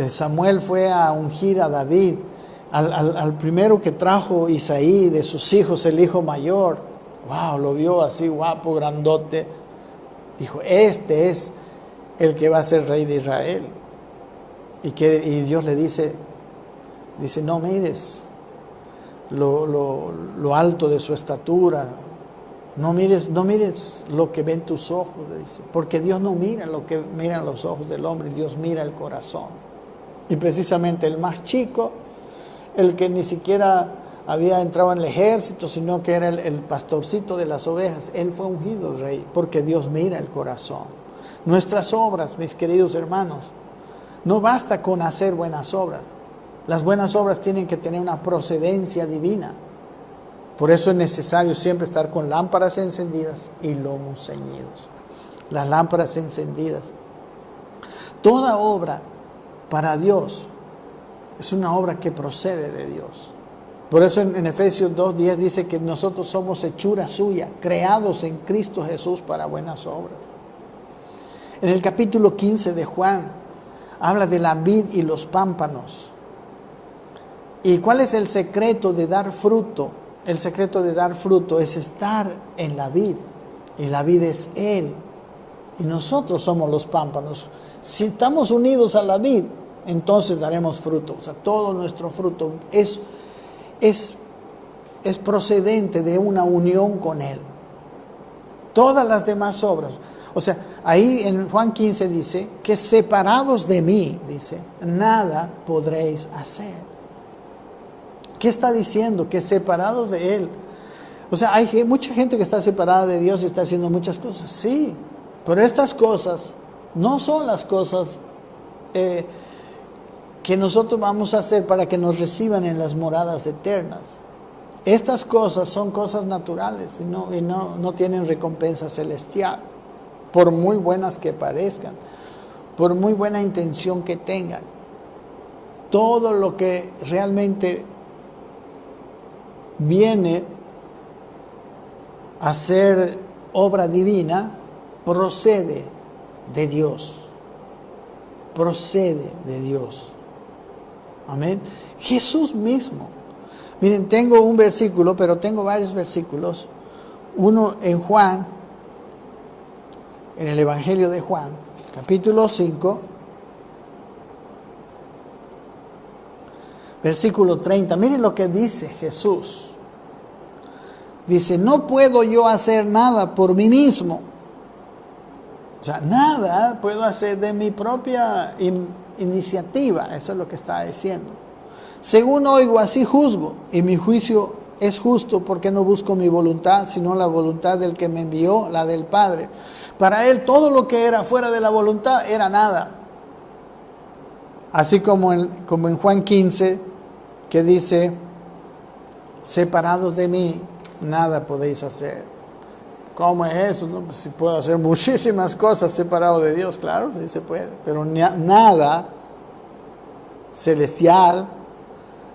Samuel fue a ungir a David, al primero que trajo Isaí de sus hijos, el hijo mayor, wow, lo vio así guapo, grandote, dijo, este es el que va a ser rey de Israel. Y Dios le dice, no mires lo alto de su estatura, no mires lo que ven tus ojos, le dice, porque Dios no mira lo que miran los ojos del hombre, Dios mira el corazón. Y precisamente el más chico, el que ni siquiera había entrado en el ejército, sino que era el pastorcito de las ovejas, él fue ungido rey, porque Dios mira el corazón. Nuestras obras, mis queridos hermanos, no basta con hacer buenas obras. Las buenas obras tienen que tener una procedencia divina. Por eso es necesario siempre estar con lámparas encendidas y lomos ceñidos. Las lámparas encendidas. Toda obra para Dios es una obra que procede de Dios. Por eso en Efesios 2:10 dice que nosotros somos hechura suya, creados en Cristo Jesús para buenas obras. En el capítulo 15 de Juan habla de la vid y los pámpanos. ¿Y cuál es el secreto de dar fruto? El secreto de dar fruto es estar en la vid, y la vid es Él, y nosotros somos los pámpanos. Si estamos unidos a la vid, entonces daremos fruto. O sea, todo nuestro fruto es procedente de una unión con Él. Todas las demás obras, o sea, ahí en Juan 15 dice que separados de mí, dice, nada podréis hacer. ¿Qué está diciendo? Que separados de Él. O sea, hay mucha gente que está separada de Dios y está haciendo muchas cosas. Sí, pero estas cosas no son las cosas que nosotros vamos a hacer para que nos reciban en las moradas eternas. Estas cosas son cosas naturales y no tienen recompensa celestial, por muy buenas que parezcan, por muy buena intención que tengan. Todo lo que realmente viene a ser obra divina procede de Dios. Procede de Dios. Amén. Jesús mismo. Miren, tengo un versículo, pero tengo varios versículos. Uno en Juan, en el Evangelio de Juan, capítulo 5, versículo 30. Miren lo que dice Jesús. Dice, no puedo yo hacer nada por mí mismo. O sea, nada puedo hacer de mi propia iniciativa. Eso es lo que está diciendo. Según oigo, así juzgo, y mi juicio es justo porque no busco mi voluntad, sino la voluntad del que me envió, la del Padre. Para él todo lo que era fuera de la voluntad era nada. Así como en Juan 15, que dice, separados de mí, nada podéis hacer. ¿Cómo es eso? No, pues si puedo hacer muchísimas cosas separado de Dios, claro, sí se puede, pero nada celestial,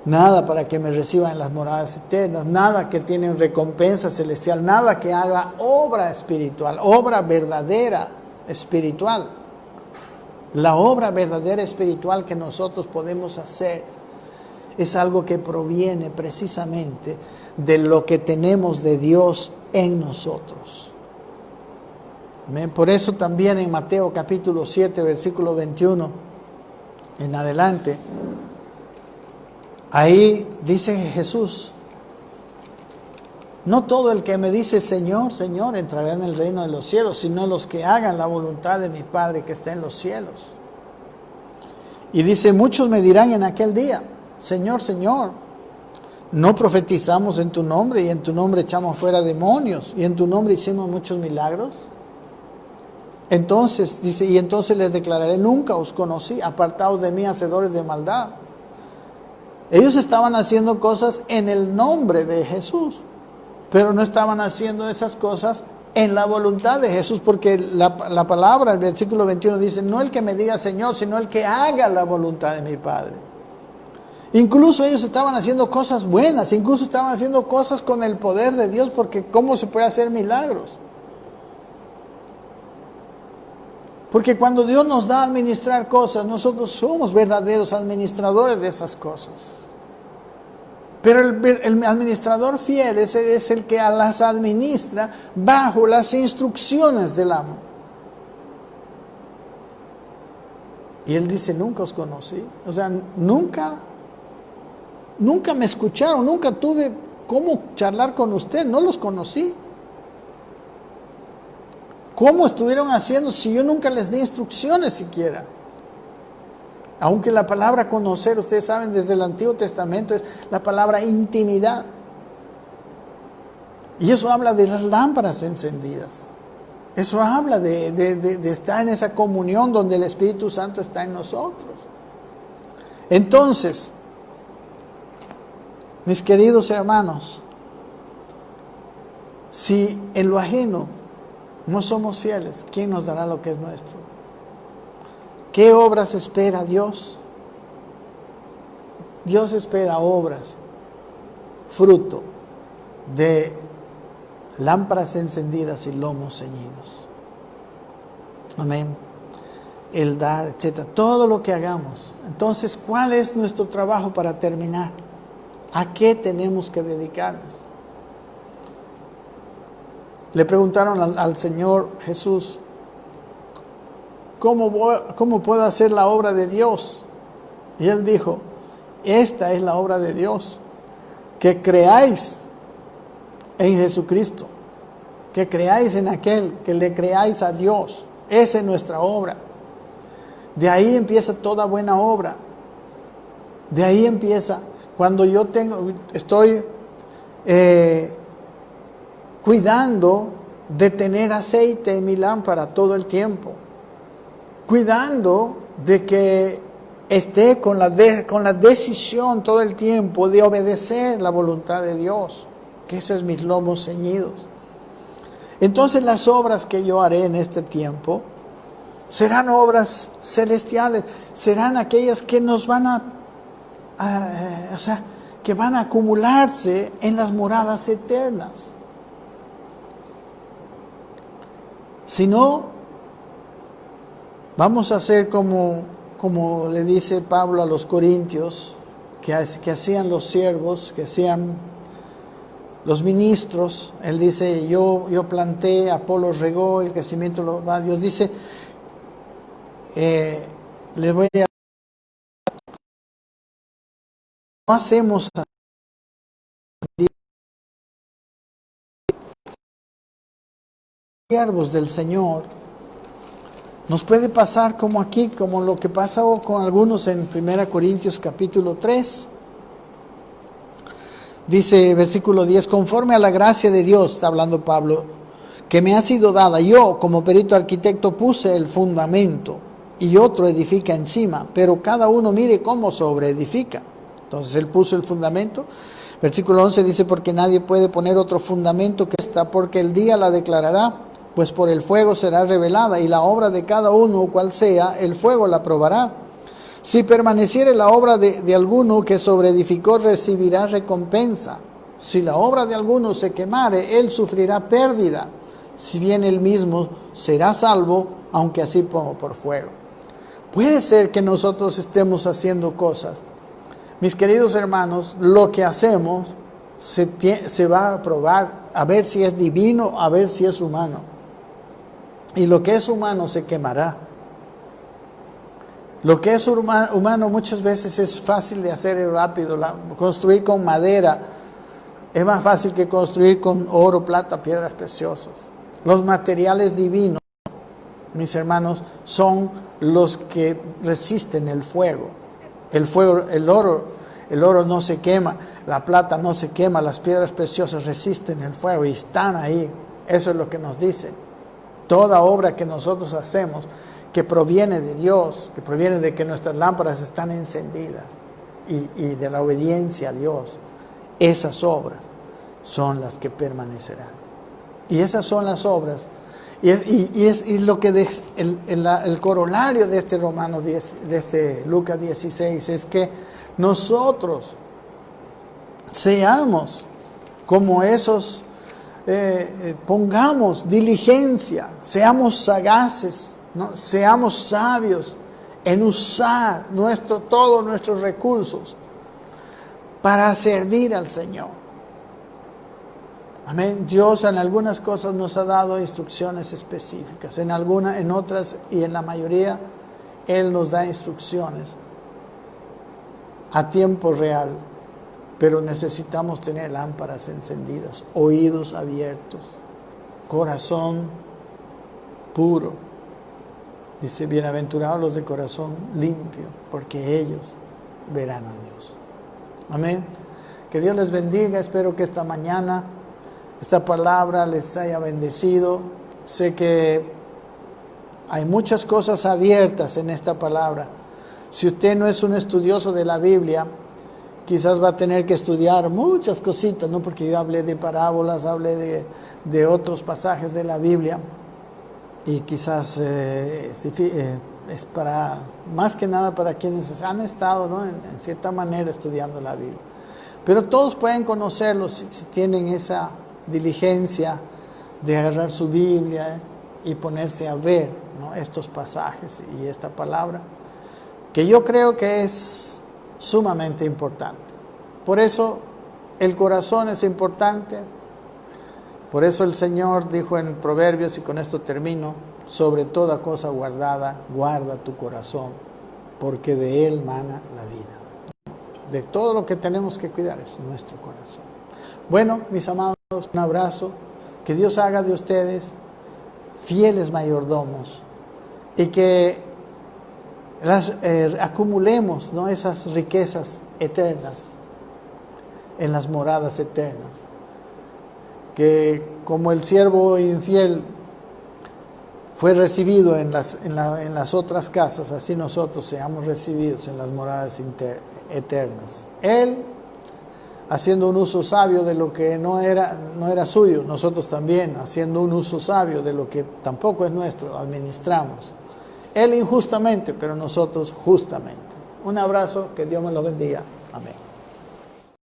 nada para que me reciban en las moradas eternas, nada que tiene recompensa celestial, nada que haga obra espiritual, obra verdadera espiritual. La obra verdadera espiritual que nosotros podemos hacer es algo que proviene precisamente de lo que tenemos de Dios en nosotros. Amén. Por eso también en Mateo capítulo 7, versículo 21 en adelante, ahí dice Jesús, no todo el que me dice Señor, Señor entrará en el reino de los cielos, sino los que hagan la voluntad de mi Padre que está en los cielos. Y dice, muchos me dirán en aquel día, Señor, Señor, ¿no profetizamos en tu nombre y en tu nombre echamos fuera demonios y en tu nombre hicimos muchos milagros? Entonces, dice, y entonces les declararé, nunca os conocí, apartaos de mí, hacedores de maldad. Ellos estaban haciendo cosas en el nombre de Jesús, pero no estaban haciendo esas cosas en la voluntad de Jesús, porque la palabra, el versículo 21 dice, no el que me diga Señor, sino el que haga la voluntad de mi Padre. Incluso ellos estaban haciendo cosas buenas, incluso estaban haciendo cosas con el poder de Dios, porque ¿cómo se puede hacer milagros? Porque cuando Dios nos da a administrar cosas, nosotros somos verdaderos administradores de esas cosas. Pero el administrador fiel es el que las administra bajo las instrucciones del amo. Y él dice, nunca os conocí. O sea, nunca me escucharon, nunca tuve cómo charlar con usted, no los conocí. ¿Cómo estuvieron haciendo si yo nunca les di instrucciones siquiera? Aunque la palabra conocer, ustedes saben, desde el Antiguo Testamento es la palabra intimidad. Y eso habla de las lámparas encendidas. Eso habla de estar en esa comunión donde el Espíritu Santo está en nosotros. Entonces, mis queridos hermanos, si en lo ajeno no somos fieles, ¿quién nos dará lo que es nuestro? ¿Qué obras espera Dios? Dios espera obras, fruto de lámparas encendidas y lomos ceñidos. Amén. El dar, etcétera. Todo lo que hagamos. Entonces, ¿cuál es nuestro trabajo para terminar? ¿A qué tenemos que dedicarnos? Le preguntaron al Señor Jesús, ¿cómo puedo hacer la obra de Dios? Y Él dijo, esta es la obra de Dios, que creáis en Jesucristo, que creáis en aquel, que le creáis a Dios. Esa es nuestra obra. De ahí empieza toda buena obra. De ahí empieza, cuando yo estoy cuidando de tener aceite en mi lámpara todo el tiempo, cuidando de que esté con la decisión todo el tiempo de obedecer la voluntad de Dios, que esos son mis lomos ceñidos. Entonces las obras que yo haré en este tiempo serán obras celestiales, serán aquellas que nos van que van a acumularse en las moradas eternas. Si no, vamos a hacer como le dice Pablo a los corintios, que hacían los siervos, que hacían los ministros. Él dice, yo planté, Apolo regó, el crecimiento lo va a Dios. Dice, les voy a... No hacemos siervos del Señor. Nos puede pasar como aquí, como lo que pasó con algunos en 1 Corintios capítulo 3. Dice versículo 10, conforme a la gracia de Dios, está hablando Pablo, que me ha sido dada, yo como perito arquitecto puse el fundamento y otro edifica encima, pero cada uno mire cómo sobreedifica. Entonces él puso el fundamento. Versículo 11 dice, porque nadie puede poner otro fundamento que esta, porque el día la declarará, pues por el fuego será revelada, y la obra de cada uno, cual sea, el fuego la probará. Si permaneciere la obra de alguno que sobreedificó, recibirá recompensa. Si la obra de alguno se quemare, él sufrirá pérdida, si bien él mismo será salvo, aunque así como por fuego. Puede ser que nosotros estemos haciendo cosas. Mis queridos hermanos, lo que hacemos se va a probar, a ver si es divino, a ver si es humano. Y lo que es humano se quemará. Lo que es humano muchas veces es fácil de hacer y rápido. Construir con madera es más fácil que construir con oro, plata, piedras preciosas. Los materiales divinos, mis hermanos, son los que resisten el fuego. El fuego, el oro no se quema, la plata no se quema, las piedras preciosas resisten el fuego y están ahí. Eso es lo que nos dice. Toda obra que nosotros hacemos, que proviene de Dios, que proviene de que nuestras lámparas están encendidas y de la obediencia a Dios, esas obras son las que permanecerán. Y esas son las obras. Y lo que el corolario de este Romanos 10, de este Lucas 16, es que nosotros seamos como esos, pongamos diligencia, seamos sagaces, ¿no? Seamos sabios en usar todos nuestros recursos para servir al Señor. Amén. Dios en algunas cosas nos ha dado instrucciones específicas, en otras y en la mayoría Él nos da instrucciones a tiempo real, pero necesitamos tener lámparas encendidas, oídos abiertos, corazón puro. Dice, bienaventurados los de corazón limpio, porque ellos verán a Dios. Amén. Que Dios les bendiga. Espero que esta mañana esta palabra les haya bendecido. Sé que hay muchas cosas abiertas en esta palabra. Si usted no es un estudioso de la Biblia, quizás va a tener que estudiar muchas cositas, ¿no? Porque yo hablé de parábolas, hablé de otros pasajes de la Biblia. Y quizás es para, más que nada para quienes han estado, ¿no? en cierta manera estudiando la Biblia. Pero todos pueden conocerlo si tienen esa diligencia de agarrar su Biblia y ponerse a ver, ¿no? estos pasajes y esta palabra, que yo creo que es sumamente importante. Por eso el corazón es importante. Por eso el Señor dijo en Proverbios, y con esto termino, sobre toda cosa guardada, guarda tu corazón, porque de él mana la vida. De todo lo que tenemos que cuidar es nuestro corazón. Bueno, mis amados, un abrazo. Que Dios haga de ustedes fieles mayordomos y que acumulemos, ¿no? esas riquezas eternas en las moradas eternas. Que como el siervo infiel fue recibido en las otras casas, así nosotros seamos recibidos en las moradas eternas. Él, haciendo un uso sabio de lo que no era suyo, nosotros también, haciendo un uso sabio de lo que tampoco es nuestro, administramos. Él injustamente, pero nosotros justamente. Un abrazo, que Dios me lo bendiga. Amén.